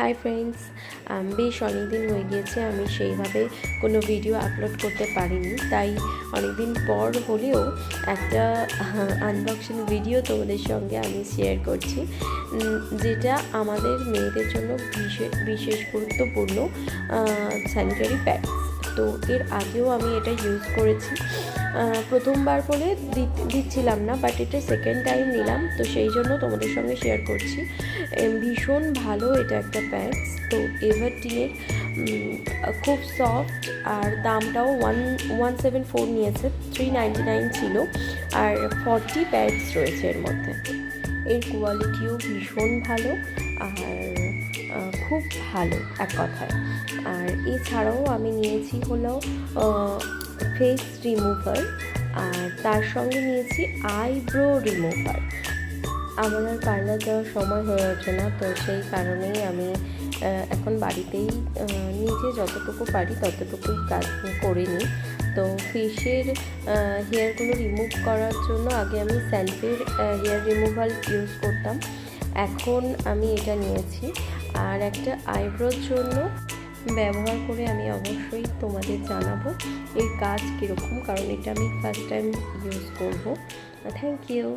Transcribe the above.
Hi friends, বেশ অনেকদিন হয়ে গিয়েছে আমি সেইভাবে কোনো ভিডিও আপলোড করতে পারিনি, তাই অনেকদিন পর হলেও একটা আনবক্সিং ভিডিও তোমাদের সঙ্গে আমি শেয়ার করছি, যেটা আমাদের মেয়েদের জন্য বিশেষ গুরুত্বপূর্ণ স্যানিটারি প্যাডস। তো এর আগেও আমি এটা ইউজ করেছি, প্রথমবার বলে দিচ্ছিলাম না, বাট এটা সেকেন্ড টাইম নিলাম, তো সেই জন্য তোমাদের সঙ্গে শেয়ার করছি। ভীষণ ভালো এটা একটা প্যাডস। তো এভারটিনের খুব সফট, আর দামটাও 174 নিয়েছে, 399 ছিল, আর 40 প্যাডস রয়েছে এর মধ্যে। এর কোয়ালিটিও ভীষণ ভালো, আর খুব ভালো এক কথায়। আর এছাড়াও আমি নিয়েছি হলো ফেস রিমুভার, আর তার সঙ্গে নিয়েছি আইব্রো রিমুভার। আমার আর পার্লার যাওয়ার সময় হয়ে ওঠে না, তো সেই কারণেই আমি এখন বাড়িতেই নিজে যতটুকু পারি ততটুকুই কাজ করে নিই। তো ফেসের হেয়ারগুলো রিমুভ করার জন্য আগে আমি স্যালফের হেয়ার রিমুভাল ইউজ করতাম, এখন আমি এটা নিয়েছি। আর একটা আইব্রোর জন্য ব্যবহার করে আমি অবশ্যই তোমাদের জানাবো এর কাজ কীরকম, কারণ এটা আমি ফার্স্ট টাইম ইউজ করব। Thank you.